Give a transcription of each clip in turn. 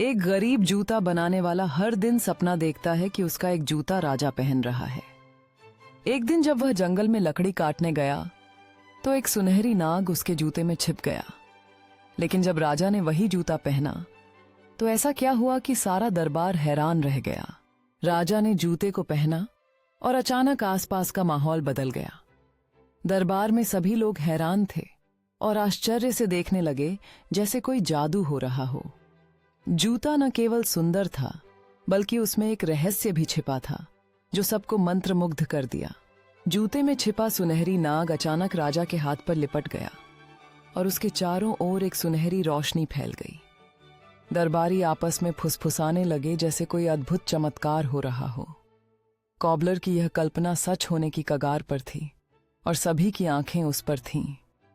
एक गरीब जूता बनाने वाला हर दिन सपना देखता है कि उसका एक जूता राजा पहन रहा है। एक दिन जब वह जंगल में लकड़ी काटने गया तो एक सुनहरी नाग उसके जूते में छिप गया। लेकिन जब राजा ने वही जूता पहना तो ऐसा क्या हुआ कि सारा दरबार हैरान रह गया। राजा ने जूते को पहना और अचानक आसपास का माहौल बदल गया। दरबार में सभी लोग हैरान थे और आश्चर्य से देखने लगे जैसे कोई जादू हो रहा हो। जूता न केवल सुंदर था बल्कि उसमें एक रहस्य भी छिपा था जो सबको मंत्रमुग्ध कर दिया। जूते में छिपा सुनहरी नाग अचानक राजा के हाथ पर लिपट गया और उसके चारों ओर एक सुनहरी रोशनी फैल गई। दरबारी आपस में फुसफुसाने लगे जैसे कोई अद्भुत चमत्कार हो रहा हो। कॉबलर की यह कल्पना सच होने की कगार पर थी और सभी की आंखें उस पर थीं।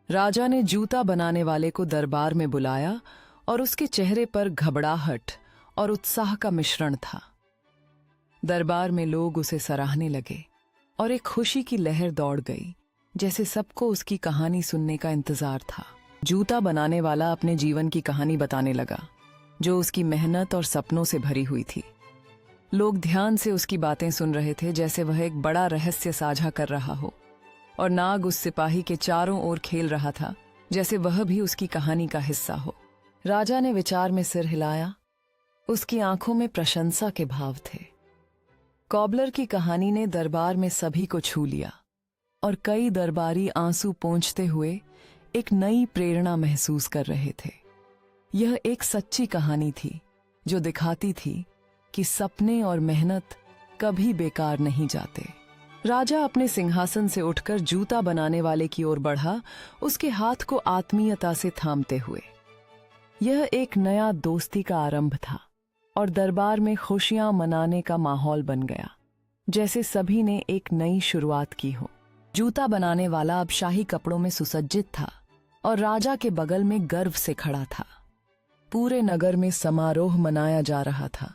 राजा ने जूता बनाने वाले को दरबार में बुलाया और उसके चेहरे पर घबराहट और उत्साह का मिश्रण था। दरबार में लोग उसे सराहने लगे और एक खुशी की लहर दौड़ गई, जैसे सबको उसकी कहानी सुनने का इंतजार था। जूता बनाने वाला अपने जीवन की कहानी बताने लगा, जो उसकी मेहनत और सपनों से भरी हुई थी। लोग ध्यान से उसकी बातें सुन रहे थे, जैसे वह एक बड़ा रहस्य साझा कर रहा हो, और नाग उस सिपाही के चारों ओर खेल रहा था, जैसे वह भी उसकी कहानी का हिस्सा हो। राजा ने विचार में सिर हिलाया। उसकी आंखों में प्रशंसा के भाव थे। कॉबलर की कहानी ने दरबार में सभी को छू लिया और कई दरबारी आंसू पोंछते हुए एक नई प्रेरणा महसूस कर रहे थे। यह एक सच्ची कहानी थी जो दिखाती थी कि सपने और मेहनत कभी बेकार नहीं जाते। राजा अपने सिंहासन से उठकर जूता बनाने वाले की ओर बढ़ा, उसके हाथ को आत्मीयता से थामते हुए। यह एक नया दोस्ती का आरंभ था और दरबार में खुशियां मनाने का माहौल बन गया, जैसे सभी ने एक नई शुरुआत की हो। जूता बनाने वाला अब शाही कपड़ों में सुसज्जित था और राजा के बगल में गर्व से खड़ा था। पूरे नगर में समारोह मनाया जा रहा था।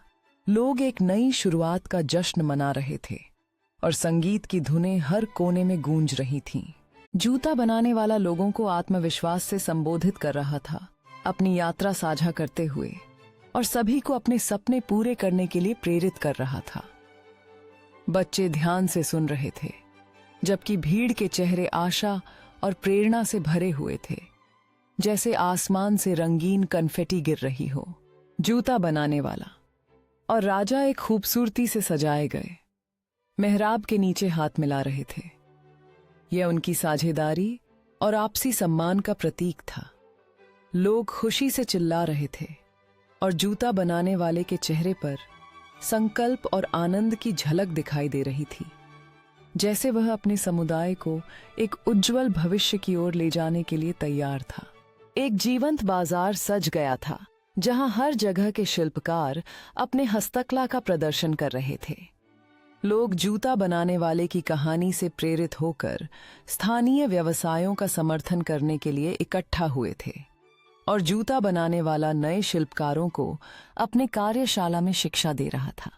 लोग एक नई शुरुआत का जश्न मना रहे थे और संगीत की धुनें हर कोने में गूंज रही थीं। जूता बनाने वाला लोगों को आत्मविश्वास से संबोधित कर रहा था, अपनी यात्रा साझा करते हुए, और सभी को अपने सपने पूरे करने के लिए प्रेरित कर रहा था। बच्चे ध्यान से सुन रहे थे, जबकि भीड़ के चेहरे आशा और प्रेरणा से भरे हुए थे, जैसे आसमान से रंगीन कन्फेटी गिर रही हो। जूता बनाने वाला और राजा एक खूबसूरती से सजाए गए मेहराब के नीचे हाथ मिला रहे थे। यह उनकी साझेदारी और आपसी सम्मान का प्रतीक था। लोग खुशी से चिल्ला रहे थे और जूता बनाने वाले के चेहरे पर संकल्प और आनंद की झलक दिखाई दे रही थी, जैसे वह अपने समुदाय को एक उज्जवल भविष्य की ओर ले जाने के लिए तैयार था। एक जीवंत बाजार सज गया था, जहां हर जगह के शिल्पकार अपने हस्तकला का प्रदर्शन कर रहे थे। लोग जूता बनाने वाले की कहानी से प्रेरित होकर स्थानीय व्यवसायों का समर्थन करने के लिए इकट्ठा हुए थे और जूता बनाने वाला नए शिल्पकारों को अपने कार्यशाला में शिक्षा दे रहा था।